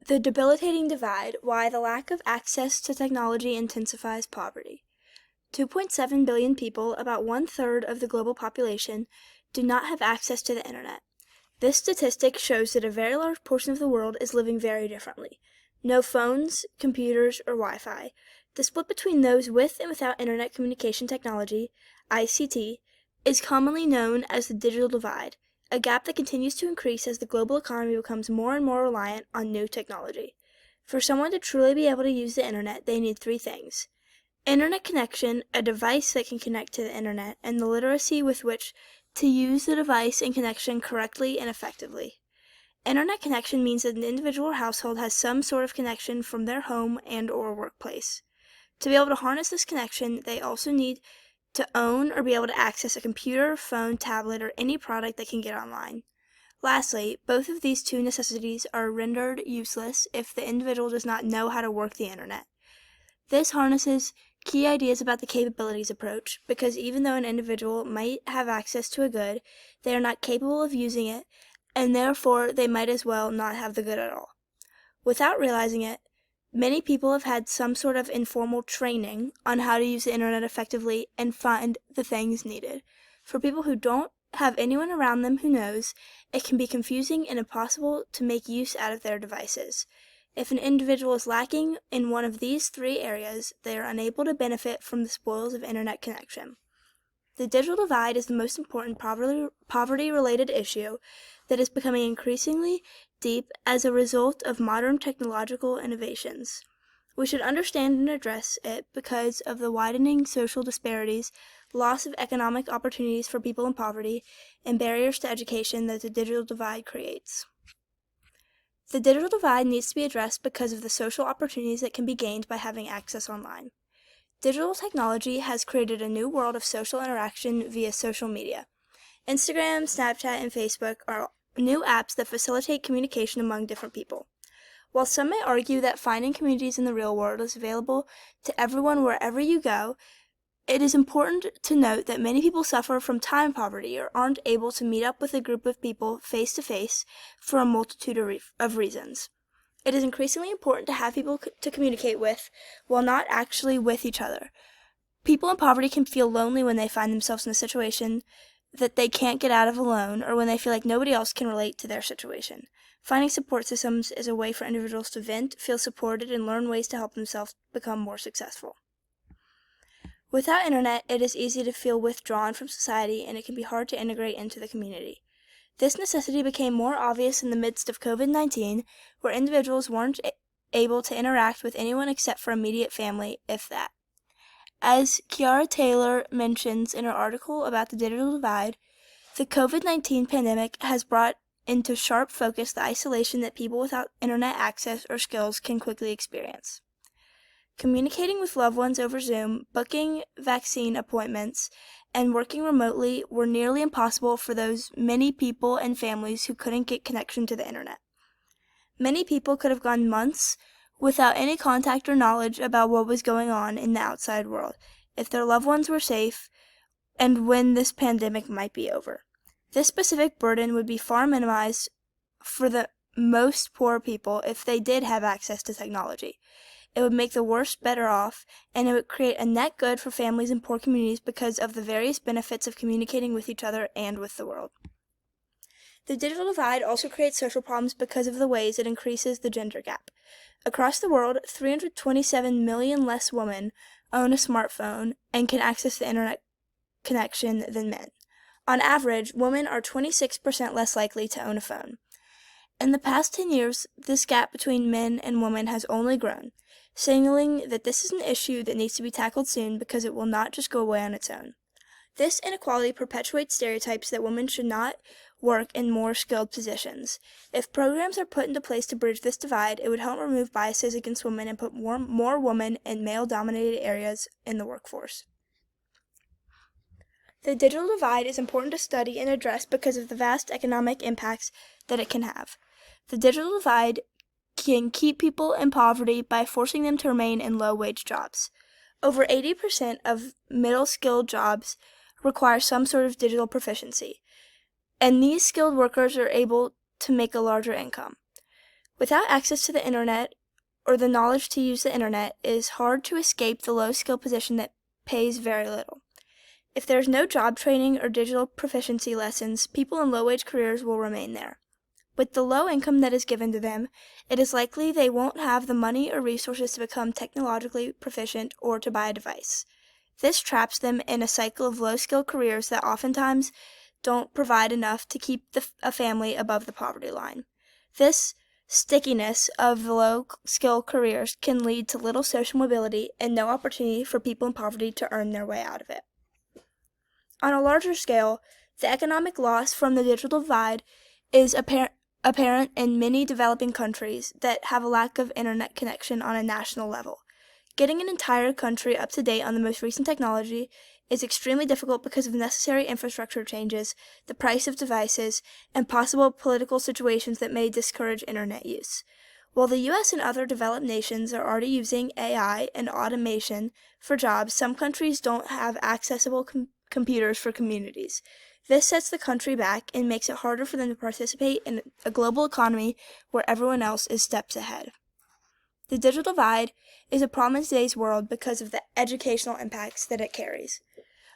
The debilitating divide, why the lack of access to technology intensifies poverty. 2.7 billion people, about one-third of the global population, do not have access to the internet. This statistic shows that a very large portion of the world is living very differently. No phones, computers, or Wi-Fi. The split between those with and without internet communication technology, ICT, is commonly known as the digital divide, a gap that continues to increase as the global economy becomes more and more reliant on new technology. For someone to truly be able to use the internet, they need three things: internet connection, a device that can connect to the internet, and the literacy with which to use the device and connection correctly and effectively. Internet connection means that an individual or household has some sort of connection from their home and or workplace. To be able to harness this connection, they also need to own or be able to access a computer, phone, tablet, or any product that can get online. Lastly, both of these two necessities are rendered useless if the individual does not know how to work the internet. This harnesses key ideas about the capabilities approach, because even though an individual might have access to a good, they are not capable of using it, and therefore they might as well not have the good at all. Without realizing it, many people have had some sort of informal training on how to use the internet effectively and find the things needed. For people who don't have anyone around them who knows, it can be confusing and impossible to make use out of their devices. If an individual is lacking in one of these three areas, they are unable to benefit from the spoils of internet connection. The digital divide is the most important poverty-related issue that is becoming increasingly deep as a result of modern technological innovations. We should understand and address it because of the widening social disparities, loss of economic opportunities for people in poverty, and barriers to education that the digital divide creates. The digital divide needs to be addressed because of the social opportunities that can be gained by having access online. Digital technology has created a new world of social interaction via social media. Instagram, Snapchat, and Facebook are new apps that facilitate communication among different people. While some may argue that finding communities in the real world is available to everyone wherever you go, it is important to note that many people suffer from time poverty or aren't able to meet up with a group of people face-to-face for a multitude of reasons. It is increasingly important to have people to communicate with while not actually with each other. People in poverty can feel lonely when they find themselves in a situation that they can't get out of alone, or when they feel like nobody else can relate to their situation. Finding support systems is a way for individuals to vent, feel supported, and learn ways to help themselves become more successful. Without internet, it is easy to feel withdrawn from society, and it can be hard to integrate into the community. This necessity became more obvious in the midst of COVID-19, where individuals weren't able to interact with anyone except for immediate family, if that. As Kiara Taylor mentions in her article about the digital divide, the COVID-19 pandemic has brought into sharp focus the isolation that people without internet access or skills can quickly experience. Communicating with loved ones over Zoom, booking vaccine appointments, and working remotely were nearly impossible for those many people and families who couldn't get connection to the internet. Many people could have gone months without any contact or knowledge about what was going on in the outside world, if their loved ones were safe, and when this pandemic might be over. This specific burden would be far minimized for the most poor people if they did have access to technology. It would make the worst better off, and it would create a net good for families in poor communities because of the various benefits of communicating with each other and with the world. The digital divide also creates social problems because of the ways it increases the gender gap. Across the world, 327 million less women own a smartphone and can access the internet connection than men. On average, women are 26% less likely to own a phone. In the past 10 years, this gap between men and women has only grown, signaling that this is an issue that needs to be tackled soon because it will not just go away on its own. This inequality perpetuates stereotypes that women should not work in more skilled positions. If programs are put into place to bridge this divide, it would help remove biases against women and put more women in male-dominated areas in the workforce. The digital divide is important to study and address because of the vast economic impacts that it can have. The digital divide can keep people in poverty by forcing them to remain in low-wage jobs. Over 80% of middle-skilled jobs require some sort of digital proficiency, and these skilled workers are able to make a larger income. Without access to the internet or the knowledge to use the internet, it is hard to escape the low-skill position that pays very little. If there's no job training or digital proficiency lessons, people in low-wage careers will remain there. With the low income that is given to them, it is likely they won't have the money or resources to become technologically proficient or to buy a device. This traps them in a cycle of low-skill careers that oftentimes don't provide enough to keep a family above the poverty line. This stickiness of the low-skill careers can lead to little social mobility and no opportunity for people in poverty to earn their way out of it. On a larger scale, the economic loss from the digital divide is apparent in many developing countries that have a lack of internet connection on a national level. Getting an entire country up to date on the most recent technology is extremely difficult because of necessary infrastructure changes, the price of devices, and possible political situations that may discourage internet use. While the U.S. and other developed nations are already using AI and automation for jobs, some countries don't have accessible computers for communities. This sets the country back and makes it harder for them to participate in a global economy where everyone else is steps ahead. The digital divide is a problem in today's world because of the educational impacts that it carries.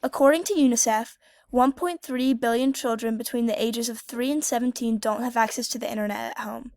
According to UNICEF, 1.3 billion children between the ages of 3 and 17 don't have access to the internet at home.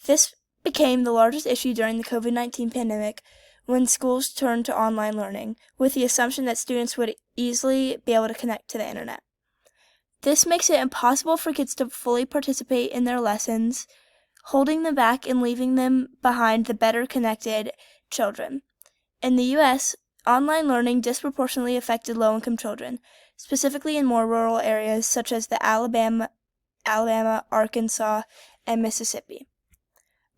This became the largest issue during the COVID-19 pandemic when schools turned to online learning, with the assumption that students would easily be able to connect to the internet. This makes it impossible for kids to fully participate in their lessons, holding them back and leaving them behind the better connected children. In the U.S., online learning disproportionately affected low-income children, specifically in more rural areas such as the Alabama, Arkansas, and Mississippi.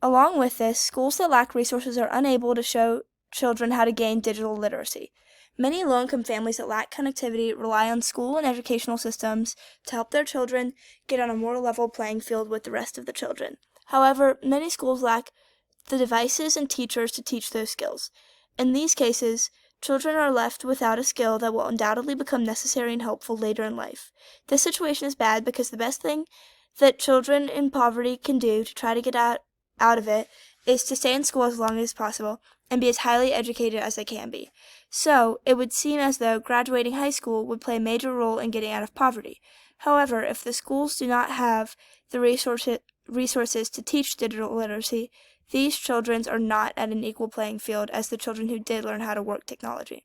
Along with this, schools that lack resources are unable to show children how to gain digital literacy. Many low-income families that lack connectivity rely on school and educational systems to help their children get on a more level playing field with the rest of the children. However, many schools lack the devices and teachers to teach those skills. In these cases, children are left without a skill that will undoubtedly become necessary and helpful later in life. This situation is bad because the best thing that children in poverty can do to try to get out of it is to stay in school as long as possible and be as highly educated as they can be. So, it would seem as though graduating high school would play a major role in getting out of poverty. However, if the schools do not have the resources to teach digital literacy, these children are not at an equal playing field as the children who did learn how to work technology.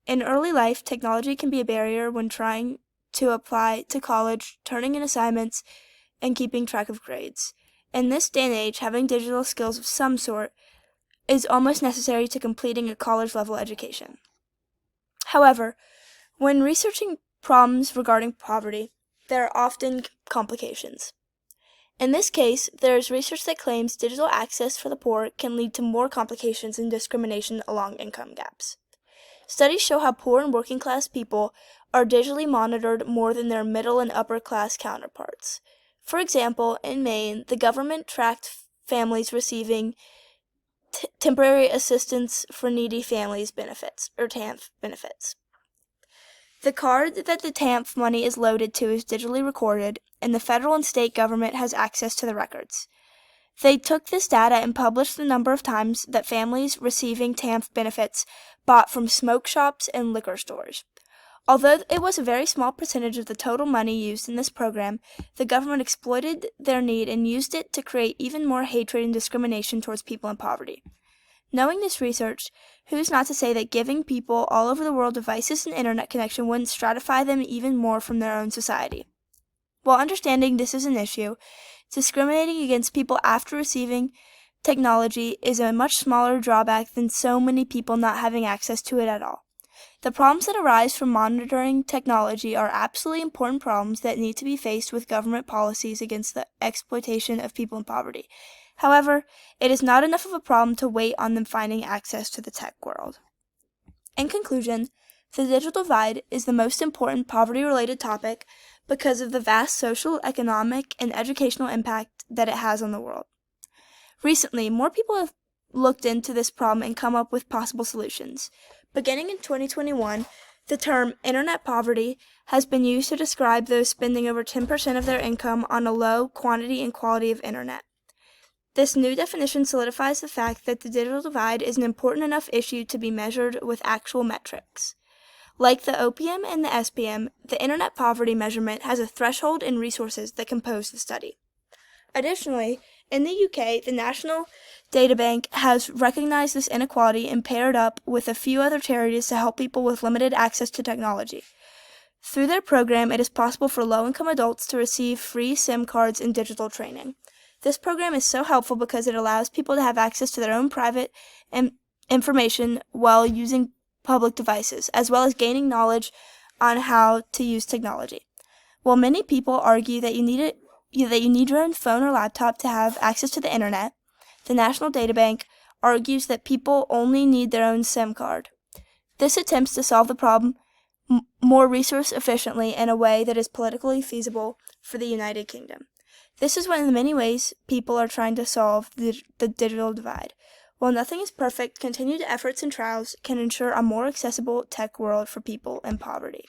In early life, technology can be a barrier when trying to apply to college, turning in assignments, and keeping track of grades. In this day and age, having digital skills of some sort is almost necessary to completing a college-level education. However, when researching problems regarding poverty, there are often complications. In this case, there is research that claims digital access for the poor can lead to more complications and discrimination along income gaps. Studies show how poor and working-class people are digitally monitored more than their middle and upper-class counterparts. For example, in Maine, the government tracked families receiving Temporary Assistance for Needy Families benefits, or TANF benefits. The card that the TANF money is loaded to is digitally recorded, and the federal and state government has access to the records. They took this data and published the number of times that families receiving TANF benefits bought from smoke shops and liquor stores. Although it was a very small percentage of the total money used in this program, the government exploited their need and used it to create even more hatred and discrimination towards people in poverty. Knowing this research, who's not to say that giving people all over the world devices and internet connection wouldn't stratify them even more from their own society? While understanding this is an issue, discriminating against people after receiving technology is a much smaller drawback than so many people not having access to it at all. The problems that arise from monitoring technology are absolutely important problems that need to be faced with government policies against the exploitation of people in poverty. However, it is not enough of a problem to wait on them finding access to the tech world. In conclusion, the digital divide is the most important poverty-related topic because of the vast social, economic, and educational impact that it has on the world. Recently, more people have looked into this problem and come up with possible solutions. Beginning in 2021, the term internet poverty has been used to describe those spending over 10% of their income on a low quantity and quality of internet. This new definition solidifies the fact that the digital divide is an important enough issue to be measured with actual metrics. Like the OPM and the SPM, the Internet Poverty Measurement has a threshold and resources that compose the study. Additionally, in the UK, the National Data Bank has recognized this inequality and paired up with a few other charities to help people with limited access to technology. Through their program, it is possible for low-income adults to receive free SIM cards and digital training. This program is so helpful because it allows people to have access to their own private information while using public devices, as well as gaining knowledge on how to use technology. While many people argue that you need your own phone or laptop to have access to the internet, the National Data Bank argues that people only need their own SIM card. This attempts to solve the problem more resource efficiently in a way that is politically feasible for the United Kingdom. This is one of the many ways people are trying to solve the digital divide. While nothing is perfect, continued efforts and trials can ensure a more accessible tech world for people in poverty.